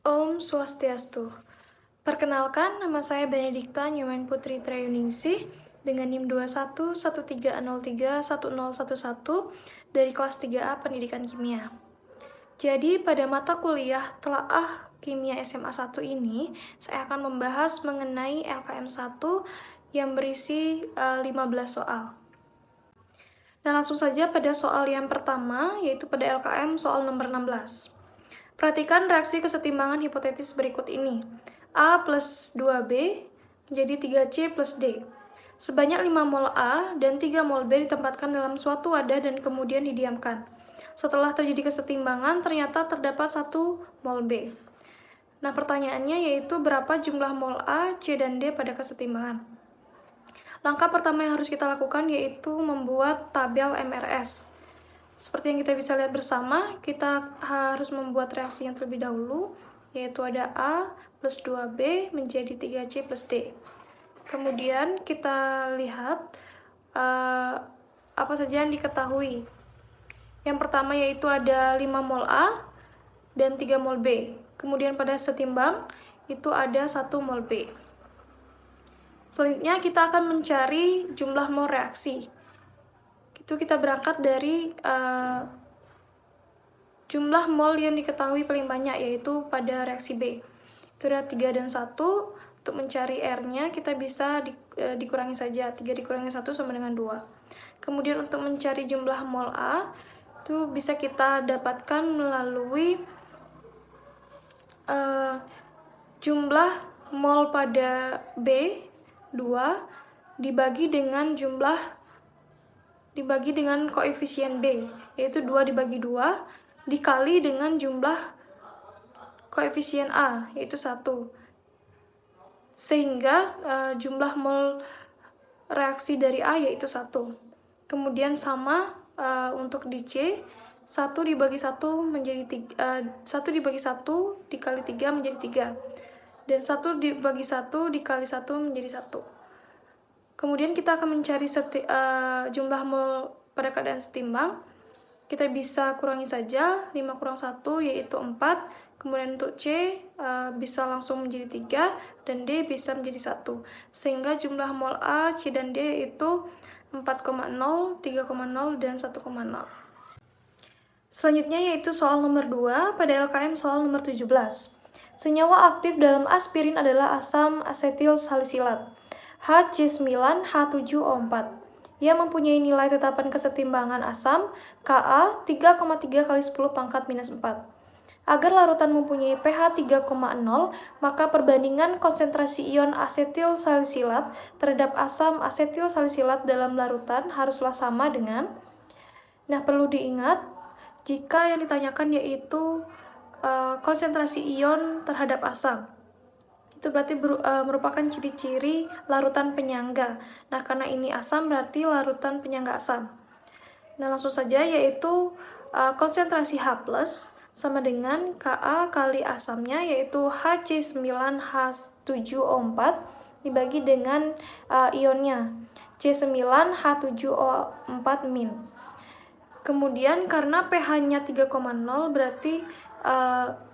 Om Swastiastu. Perkenalkan, nama saya Benedikta Nyoman Putri Trayuningsih dengan NIM 2113031011 dari kelas 3A Pendidikan Kimia. Jadi, pada mata kuliah Telaah Kimia SMA 1 ini, saya akan membahas mengenai LKM 1 yang berisi 15 soal. Nah, langsung saja pada soal yang pertama, yaitu pada LKM soal nomor 16. Perhatikan reaksi kesetimbangan hipotetis berikut ini. A plus 2B menjadi 3C plus D. Sebanyak 5 mol A dan 3 mol B ditempatkan dalam suatu wadah dan kemudian didiamkan. Setelah terjadi kesetimbangan, ternyata terdapat 1 mol B. Nah, pertanyaannya yaitu berapa jumlah mol A, C, dan D pada kesetimbangan. Langkah pertama yang harus kita lakukan yaitu membuat tabel MRS. Seperti yang kita bisa lihat bersama, kita harus membuat reaksi yang terlebih dahulu, yaitu ada A plus 2B menjadi 3C plus D. Kemudian kita lihat apa saja yang diketahui. Yang pertama yaitu ada 5 mol A dan 3 mol B. Kemudian pada setimbang itu ada 1 mol B. Selanjutnya kita akan mencari jumlah mol reaksi. Itu kita berangkat dari jumlah mol yang diketahui paling banyak, yaitu pada reaksi B. Itu ada 3 dan 1. Untuk mencari R-nya, kita bisa dikurangi saja. 3 dikurangi 1 sama dengan 2. Kemudian untuk mencari jumlah mol A, itu bisa kita dapatkan melalui jumlah mol pada B, 2, dibagi dengan koefisien B, yaitu 2 dibagi 2, dikali dengan jumlah koefisien A, yaitu 1. Sehingga jumlah mol reaksi dari A yaitu 1. Kemudian sama untuk di C, 1 dibagi 1 menjadi 1 dibagi 1 dikali 3 menjadi 3. Dan 1 dibagi 1 dikali 1 menjadi 1. Kemudian kita akan mencari jumlah mol pada keadaan setimbang. Kita bisa kurangi saja, 5 kurang 1 yaitu 4. Kemudian untuk C bisa langsung menjadi 3, dan D bisa menjadi 1. Sehingga jumlah mol A, C, dan D itu 4,0, 3,0, dan 1,0. Selanjutnya yaitu soal nomor 2 pada LKM soal nomor 17. Senyawa aktif dalam aspirin adalah asam asetil salisilat, HC9H7O4. Ia mempunyai nilai tetapan kesetimbangan asam Ka 3,3 kali 10 pangkat minus 4. Agar larutan mempunyai pH 3,0, maka perbandingan konsentrasi ion asetil salisilat terhadap asam asetil salisilat dalam larutan haruslah sama dengan. Nah, perlu diingat, jika yang ditanyakan yaitu konsentrasi ion terhadap asam, itu berarti merupakan ciri-ciri larutan penyangga. Nah, karena ini asam berarti larutan penyangga asam. Nah, langsung saja yaitu konsentrasi H+ sama dengan Ka kali asamnya yaitu HC9H7O4 dibagi dengan ionnya C9H7O4-. Kemudian karena pH-nya 3,0 berarti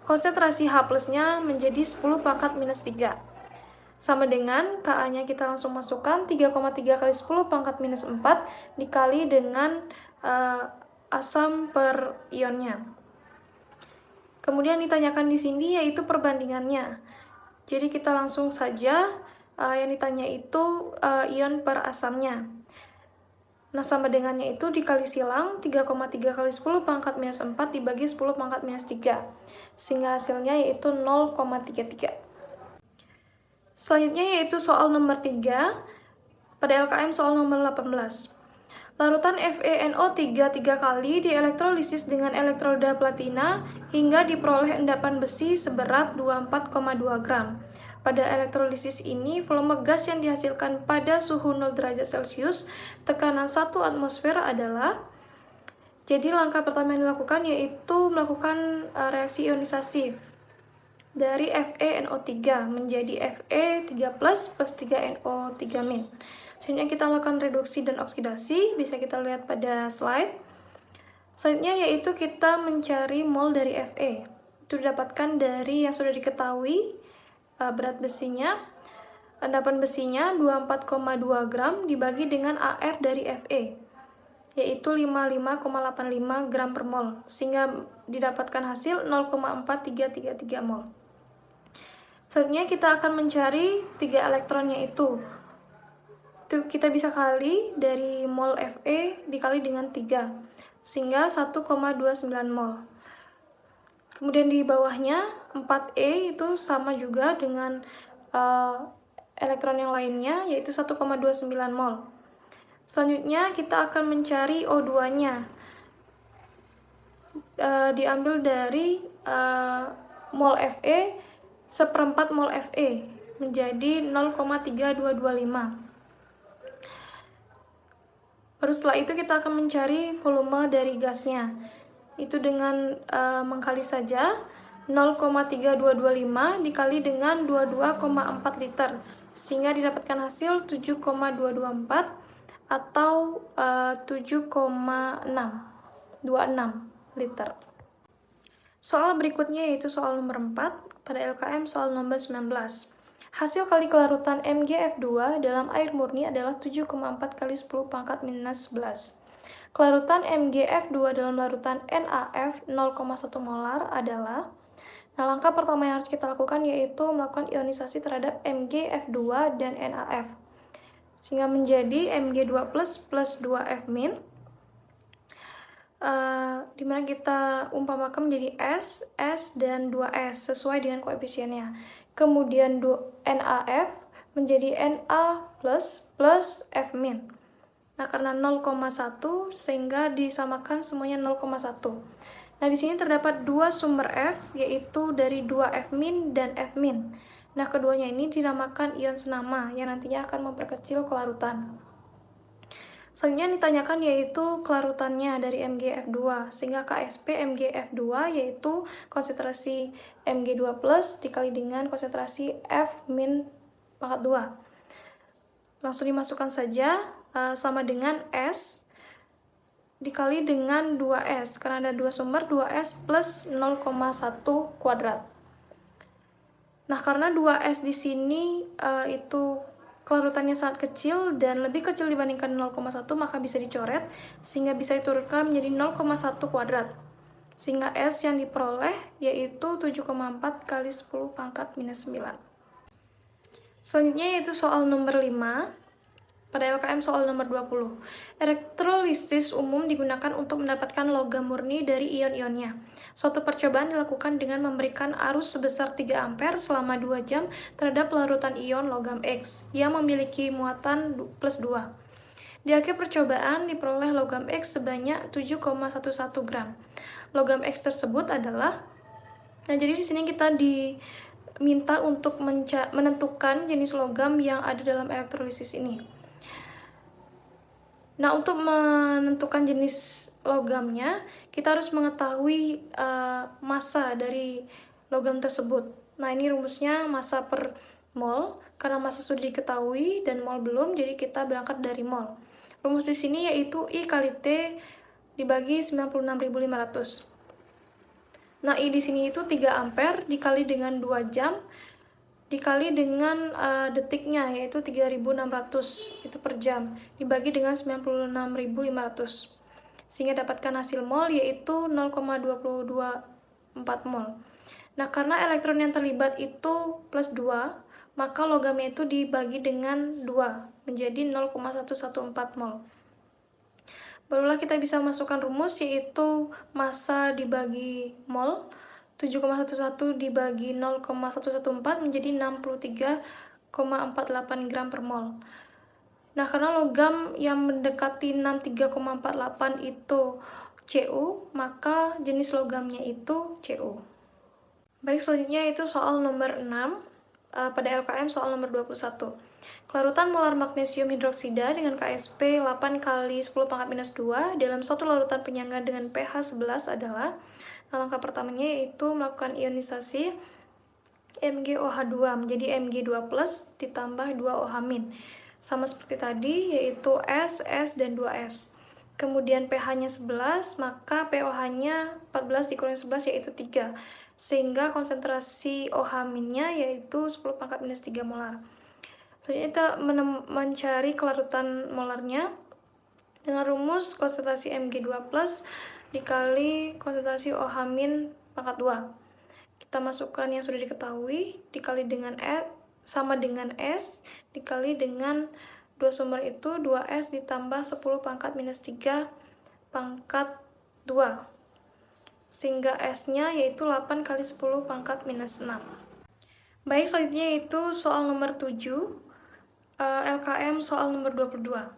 konsentrasi H+-nya menjadi 10 pangkat minus 3. Sama dengan Ka-nya kita langsung masukkan 3,3 kali 10 pangkat minus 4 dikali dengan asam per ionnya. Kemudian ditanyakan di sini yaitu perbandingannya. Jadi kita langsung saja yang ditanya itu ion per asamnya. Nah, sama dengannya itu dikali silang 3,3 kali 10 pangkat minus 4 dibagi 10 pangkat minus 3. Sehingga hasilnya yaitu 0,33. Selanjutnya yaitu soal nomor 3 pada LKM soal nomor 18. Larutan FeNO3 3 kali dielektrolisis dengan elektroda platina hingga diperoleh endapan besi seberat 24,2 gram. Pada elektrolisis ini, volume gas yang dihasilkan pada suhu 0 derajat Celcius, tekanan 1 atmosfer adalah. Jadi langkah pertama yang dilakukan yaitu melakukan reaksi ionisasi dari FeNO3 menjadi Fe3+ plus 3NO3-. Selanjutnya kita lakukan reduksi dan oksidasi, bisa kita lihat pada slide. Selanjutnya yaitu kita mencari mol dari Fe. Itu didapatkan dari yang sudah diketahui berat besinya. Endapan besinya 24,2 gram dibagi dengan AR dari Fe, yaitu 55,85 gram per mol, sehingga didapatkan hasil 0,4333 mol. Selanjutnya kita akan mencari 3 elektronnya itu. Kita bisa kali dari mol Fe dikali dengan 3, sehingga 1,29 mol. Kemudian di bawahnya 4E itu sama juga dengan elektron yang lainnya, yaitu 1,29 mol. Selanjutnya kita akan mencari O2-nya. Diambil dari mol Fe, seperempat mol Fe, menjadi 0,3225. Baru setelah itu kita akan mencari volume dari gasnya. Itu dengan mengkali saja 0,3225 dikali dengan 22,4 liter, sehingga didapatkan hasil 7,224 atau 7,626 liter. Soal berikutnya yaitu soal nomor 4 pada LKM soal nomor 19. Hasil kali kelarutan MgF2 dalam air murni adalah 7,4 kali 10 pangkat minus 11. Kelarutan MgF2 dalam larutan NaF 0,1 molar adalah. Nah, langkah pertama yang harus kita lakukan yaitu melakukan ionisasi terhadap MgF2 dan NaF, sehingga menjadi Mg2 plus 2F-, dimana kita umpamakan menjadi S, dan 2S sesuai dengan koefisiennya. Kemudian NaF menjadi Na plus F-. Nah, karena 0,1 sehingga disamakan semuanya 0,1. Nah, di sini terdapat dua sumber F, yaitu dari 2F- dan F-. Nah, keduanya ini dinamakan ion senama yang nantinya akan memperkecil kelarutan. Selanjutnya ditanyakan yaitu kelarutannya dari MgF2, sehingga KSP MgF2 yaitu konsentrasi Mg2 plus dikali dengan konsentrasi F- pangkat 2. Langsung dimasukkan saja, sama dengan S dikali dengan 2S, karena ada dua sumber, 2S plus 0,1 kuadrat. Nah, karena 2S di sini itu kelarutannya sangat kecil dan lebih kecil dibandingkan 0,1, maka bisa dicoret sehingga bisa diturunkan menjadi 0,1 kuadrat. Sehingga S yang diperoleh yaitu 7,4 kali 10 pangkat minus 9. Selanjutnya yaitu soal nomor 5 pada LKM soal nomor 20. Elektrolisis umum digunakan untuk mendapatkan logam murni dari ion-ionnya. Suatu percobaan dilakukan dengan memberikan arus sebesar 3 ampere selama 2 jam terhadap larutan ion logam X yang memiliki muatan plus 2. Di akhir percobaan diperoleh logam X sebanyak 7,11 gram. Logam X tersebut adalah, nah jadi di sini kita diminta untuk menentukan jenis logam yang ada dalam elektrolisis ini. Nah, untuk menentukan jenis logamnya, kita harus mengetahui massa dari logam tersebut. Nah, ini rumusnya massa per mol, karena massa sudah diketahui dan mol belum, jadi kita berangkat dari mol. Rumus di sini yaitu I kali T dibagi 96.500. Nah, I di sini itu 3 ampere dikali dengan 2 jam, dikali dengan detiknya yaitu 3600 itu per jam dibagi dengan 96.500, sehingga dapatkan hasil mol yaitu 0,224 mol. Nah, karena elektron yang terlibat itu plus 2, maka logamnya itu dibagi dengan 2 menjadi 0,114 mol. Barulah kita bisa masukkan rumus yaitu massa dibagi mol, 7,11 dibagi 0,114 menjadi 63,48 gram per mol. Nah, karena logam yang mendekati 63,48 itu Cu, maka jenis logamnya itu Cu. Baik, selanjutnya itu soal nomor 6 pada LKM soal nomor 21. Kelarutan molar magnesium hidroksida dengan KSP 8 kali 10 pangkat minus 2 dalam suatu larutan penyangga dengan pH 11 adalah. Nah, langkah pertamanya yaitu melakukan ionisasi MgOH2 menjadi Mg2 plus ditambah 2OH-. Sama seperti tadi, yaitu S, dan 2S. Kemudian pH-nya 11, maka pOH-nya 14 dikurangi 11 yaitu 3. sehingga konsentrasi OH-nya yaitu 10 pangkat minus 3 molar. Selanjutnya kita mencari kelarutan molarnya dengan rumus konsentrasi Mg2+ dikali konsentrasi OH- pangkat 2. Kita masukkan yang sudah diketahui dikali dengan sama dengan S dikali dengan dua sumber itu 2S ditambah 10 pangkat minus 3 pangkat 2 sehingga S-nya yaitu 8 kali 10 pangkat minus 6. Baik, selanjutnya itu soal nomor 7 LKM soal nomor 22.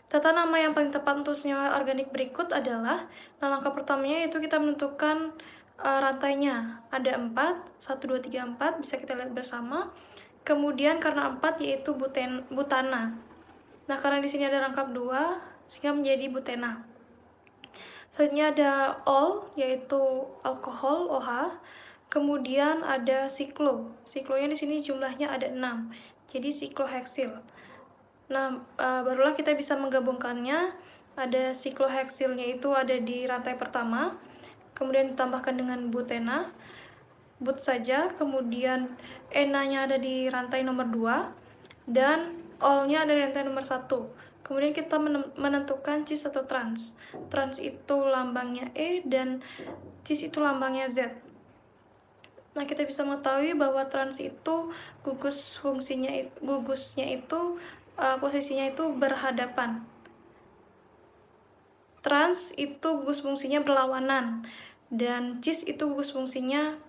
Tata nama yang paling tepat untuk senyawa organik berikut adalah, langkah pertamanya yaitu kita menentukan rantainya. Ada 4, 1, 2, 3, 4, bisa kita lihat bersama. Kemudian karena 4 yaitu butana. Nah, karena di sini ada rangkap 2, sehingga menjadi butena. Selanjutnya ada ol, yaitu alkohol, OH. Kemudian ada siklo. Siklonya di sini jumlahnya ada 6, jadi sikloheksil. Nah, barulah kita bisa menggabungkannya. Ada sikloheksilnya itu ada di rantai pertama, kemudian ditambahkan dengan butena, but saja, kemudian ena-nya ada di rantai nomor 2, dan ol-nya ada di rantai nomor 1. Kemudian kita menentukan cis atau trans. Trans itu lambangnya E dan cis itu lambangnya Z. Nah, kita bisa mengetahui bahwa trans itu gugusnya itu posisinya itu berhadapan. Trans itu gugus fungsinya berlawanan dan cis itu gugus fungsinya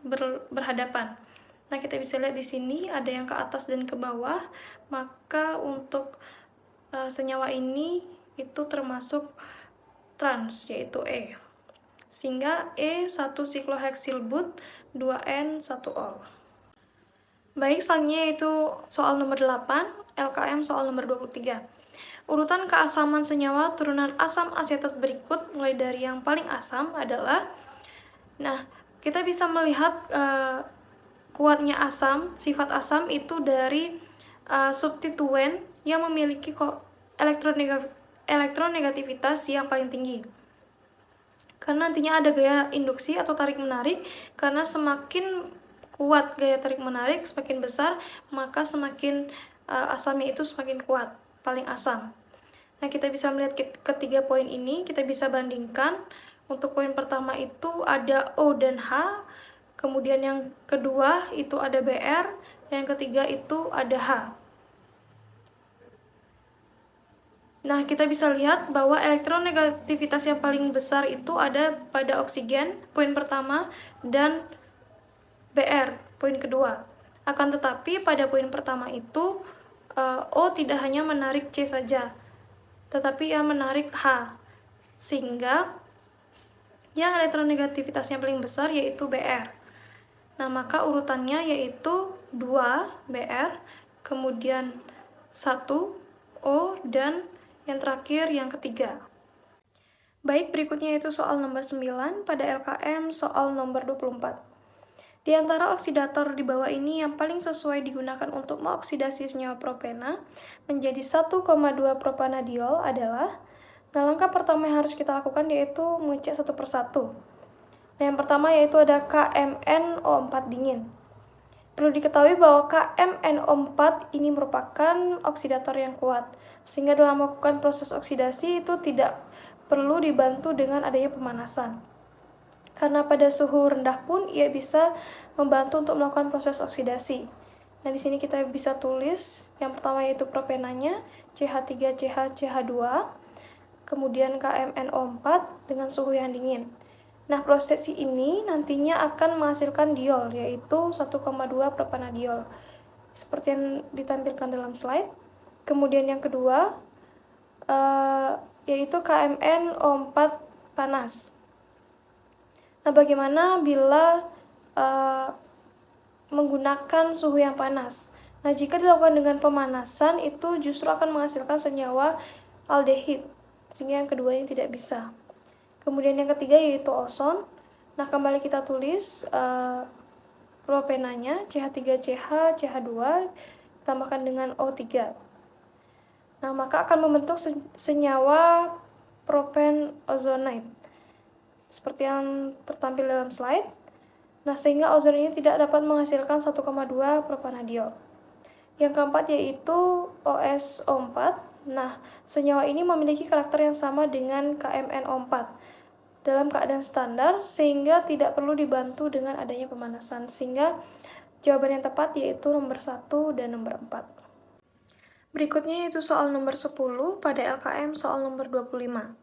berhadapan. Nah, kita bisa lihat di sini ada yang ke atas dan ke bawah. Maka untuk senyawa ini itu termasuk trans, yaitu E. Sehingga E 1 sikloheksil but 2N 1 ol. Baik, selanjutnya itu soal nomor 8, LKM soal nomor 23. Urutan keasaman senyawa turunan asam asetat berikut mulai dari yang paling asam adalah, nah, kita bisa melihat kuatnya asam, sifat asam itu dari substituen yang memiliki elektronegativitas yang paling tinggi. Karena nantinya ada gaya induksi atau tarik-menarik, karena semakin kuat gaya tarik-menarik, semakin besar, maka semakin asamnya itu semakin kuat, paling asam. Nah, kita bisa melihat ketiga poin ini, kita bisa bandingkan. Untuk poin pertama itu ada O dan H, kemudian yang kedua itu ada Br, dan yang ketiga itu ada H. Nah, kita bisa lihat bahwa elektronegativitas yang paling besar itu ada pada oksigen, poin pertama, dan Br, poin kedua. Akan tetapi pada poin pertama itu, O tidak hanya menarik C saja, tetapi ia menarik H, sehingga yang elektronegativitasnya paling besar yaitu Br. Nah, maka urutannya yaitu 2 Br, kemudian 1 O, dan yang terakhir yang ketiga. Baik, berikutnya itu soal nomor 9 pada LKM soal nomor 24. Di antara oksidator di bawah ini yang paling sesuai digunakan untuk mengoksidasi senyawa propena menjadi 1,2 propanadiol adalah, nah, langkah pertama yang harus kita lakukan yaitu mengecek satu persatu. Nah, yang pertama yaitu ada KMnO4 dingin. Perlu diketahui bahwa KMnO4 ini merupakan oksidator yang kuat, sehingga dalam melakukan proses oksidasi itu tidak perlu dibantu dengan adanya pemanasan. Karena pada suhu rendah pun ia bisa membantu untuk melakukan proses oksidasi. Nah, di sini kita bisa tulis yang pertama yaitu propenanya CH3CH2, kemudian KMnO4 dengan suhu yang dingin. Nah, proses ini nantinya akan menghasilkan diol, yaitu 1,2 propanadiol, seperti yang ditampilkan dalam slide. Kemudian yang kedua, yaitu KMnO4 panas. Nah, bagaimana bila menggunakan suhu yang panas? Nah, jika dilakukan dengan pemanasan, itu justru akan menghasilkan senyawa aldehid, sehingga yang kedua ini tidak bisa. Kemudian yang ketiga yaitu ozon. Nah, kembali kita tulis propenanya CH3CH, CH2 ditambahkan dengan O3. Nah, maka akan membentuk senyawa propen ozonate seperti yang tertampil dalam slide. Nah, sehingga ozon ini tidak dapat menghasilkan 1,2 propanadiol. Yang keempat yaitu OSO4. Nah, senyawa ini memiliki karakter yang sama dengan KMNO4 dalam keadaan standar, sehingga tidak perlu dibantu dengan adanya pemanasan. Sehingga jawaban yang tepat yaitu nomor 1 dan nomor 4. Berikutnya yaitu soal nomor 10 pada LKM soal nomor 25.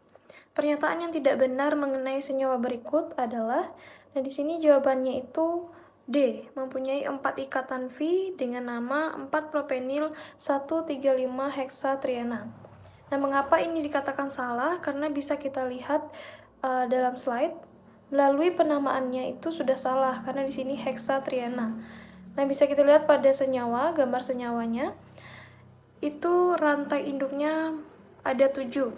Pernyataan yang tidak benar mengenai senyawa berikut adalah, nah di sini jawabannya itu D, mempunyai 4 ikatan V dengan nama 4-propenil 1,35 heksatriena. Nah, mengapa ini dikatakan salah? Karena bisa kita lihat dalam slide, melalui penamaannya itu sudah salah, karena di sini heksatriena. Nah, bisa kita lihat pada senyawa, gambar senyawanya, itu rantai induknya ada 7.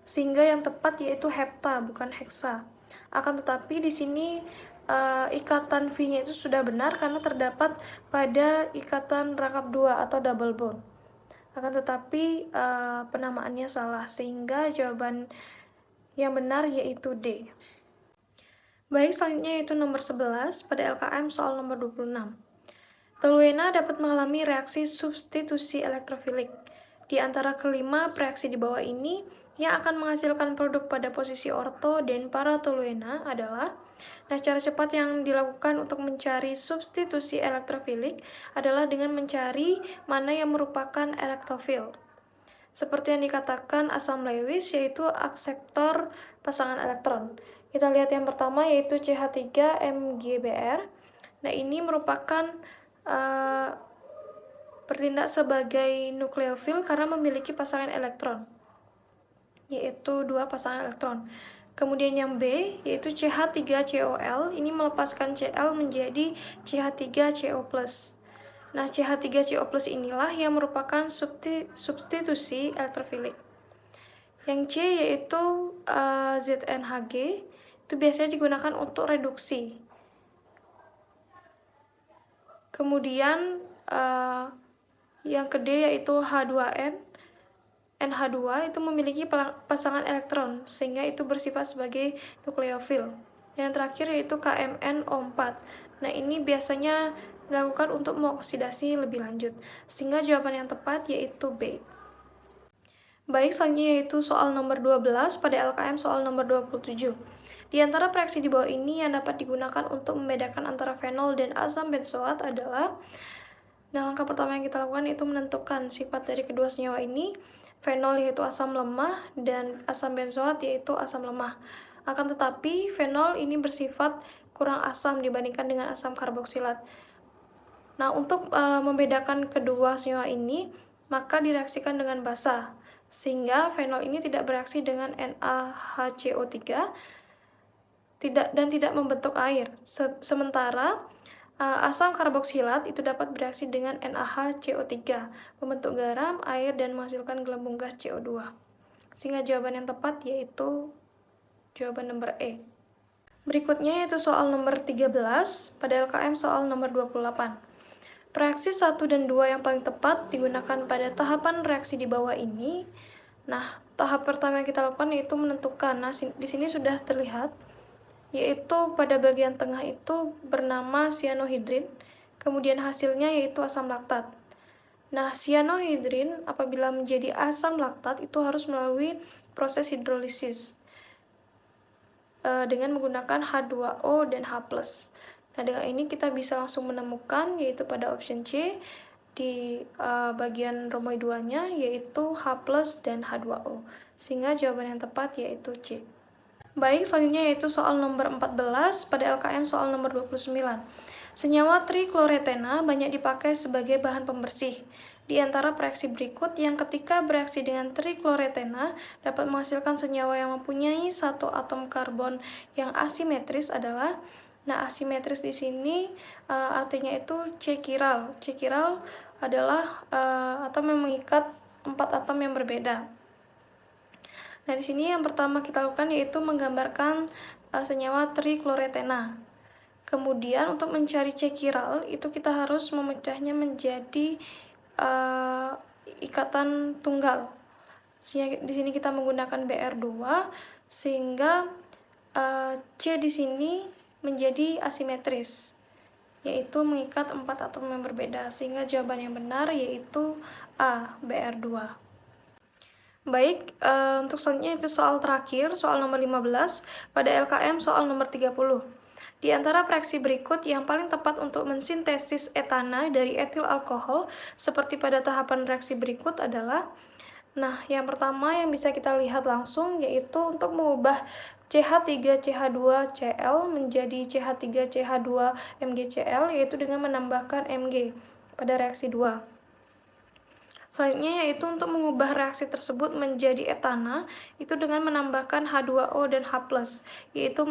Sehingga yang tepat yaitu hepta, bukan heksa. Akan tetapi di sini ikatan V-nya itu sudah benar karena terdapat pada ikatan rangkap 2 atau double bond. Akan tetapi penamaannya salah, sehingga jawaban yang benar yaitu D. Baik, selanjutnya yaitu nomor 11 pada LKM soal nomor 26. Toluena dapat mengalami reaksi substitusi elektrofilik. Di antara kelima reaksi di bawah ini, yang akan menghasilkan produk pada posisi orto dan para toluena adalah, nah cara cepat yang dilakukan untuk mencari substitusi elektrofilik adalah dengan mencari mana yang merupakan elektrofil. Seperti yang dikatakan asam Lewis, yaitu akseptor pasangan elektron. Kita lihat yang pertama yaitu CH3-MgBr. Nah, ini merupakan bertindak sebagai nukleofil karena memiliki pasangan elektron, yaitu 2 pasangan elektron. Kemudian yang B, yaitu CH3COL, ini melepaskan Cl menjadi CH3CO+. Nah, CH3CO+ inilah yang merupakan substitusi elektrofilik. Yang C, yaitu ZnHg, itu biasanya digunakan untuk reduksi. Kemudian yang ke D, yaitu H2N. NH2 itu memiliki pasangan elektron, sehingga itu bersifat sebagai nukleofil. Yang terakhir yaitu KMNO4. Nah, ini biasanya dilakukan untuk mengoksidasi lebih lanjut, sehingga jawaban yang tepat yaitu B. Baik, selanjutnya yaitu soal nomor 12 pada LKM soal nomor 27. Di antara reaksi di bawah ini yang dapat digunakan untuk membedakan antara fenol dan asam benzoat adalah, nah langkah pertama yang kita lakukan itu menentukan sifat dari kedua senyawa ini. Fenol yaitu asam lemah dan asam benzoat yaitu asam lemah. Akan tetapi fenol ini bersifat kurang asam dibandingkan dengan asam karboksilat. Nah, untuk membedakan kedua senyawa ini, maka direaksikan dengan basa, sehingga fenol ini tidak bereaksi dengan NaHCO3 dan tidak membentuk air. Sementara asam karboksilat itu dapat bereaksi dengan NaHCO3, membentuk garam, air, dan menghasilkan gelembung gas CO2. Sehingga jawaban yang tepat yaitu jawaban nomor E. Berikutnya yaitu soal nomor 13 pada LKM soal nomor 28. Reaksi 1 dan 2 yang paling tepat digunakan pada tahapan reaksi di bawah ini. Nah, tahap pertama yang kita lakukan yaitu menentukan. Nah, di sini sudah terlihat, yaitu pada bagian tengah itu bernama sianohidrin, kemudian hasilnya yaitu asam laktat. Nah, sianohidrin apabila menjadi asam laktat itu harus melalui proses hidrolisis dengan menggunakan H2O dan H+. Nah, dengan ini kita bisa langsung menemukan yaitu pada option C di bagian Romoid 2-nya yaitu H+ dan H2O. Sehingga jawaban yang tepat yaitu C. Baik, selanjutnya yaitu soal nomor 14 pada LKM soal nomor 29. Senyawa trikloretena banyak dipakai sebagai bahan pembersih. Di antara reaksi berikut yang ketika bereaksi dengan trikloretena dapat menghasilkan senyawa yang mempunyai satu atom karbon yang asimetris adalah, nah asimetris di sini artinya itu C-chiral. C-chiral adalah atom yang mengikat 4 atom yang berbeda. Nah, di sini yang pertama kita lakukan yaitu menggambarkan senyawa trikloretena. Kemudian untuk mencari C-chiral itu kita harus memecahnya menjadi ikatan tunggal. Di sini kita menggunakan Br2 sehingga C di sini menjadi asimetris, yaitu mengikat 4 atom yang berbeda, sehingga jawaban yang benar yaitu A, Br2. Baik, untuk selanjutnya itu soal terakhir, soal nomor 15, pada LKM soal nomor 30. Di antara reaksi berikut yang paling tepat untuk mensintesis etana dari etil alkohol, seperti pada tahapan reaksi berikut adalah, nah, yang pertama yang bisa kita lihat langsung yaitu untuk mengubah CH3CH2Cl menjadi CH3CH2MgCl, yaitu dengan menambahkan Mg pada reaksi 2. Selanjutnya yaitu untuk mengubah reaksi tersebut menjadi etana, itu dengan menambahkan H2O dan H+, yaitu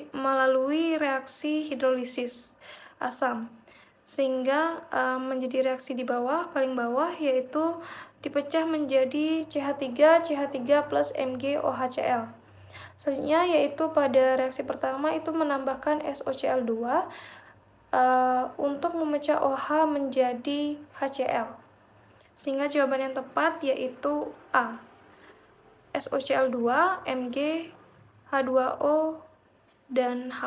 melalui reaksi hidrolisis asam. Sehingga menjadi reaksi di bawah, paling bawah, yaitu dipecah menjadi CH3, CH3 plus MgOHCl. Selanjutnya yaitu pada reaksi pertama itu menambahkan SOCl2 untuk memecah OH menjadi HCl. Sehingga jawaban yang tepat yaitu A, SOCl2, Mg, H2O, dan H+.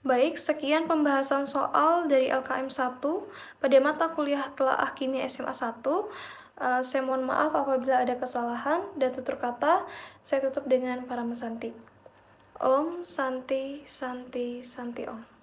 Baik, sekian pembahasan soal dari LKM 1 pada mata kuliah Telaah Kimia SMA 1. Saya mohon maaf apabila ada kesalahan dan tutur kata. Saya tutup dengan Paramasanti. Om Santi Santi Santi Om.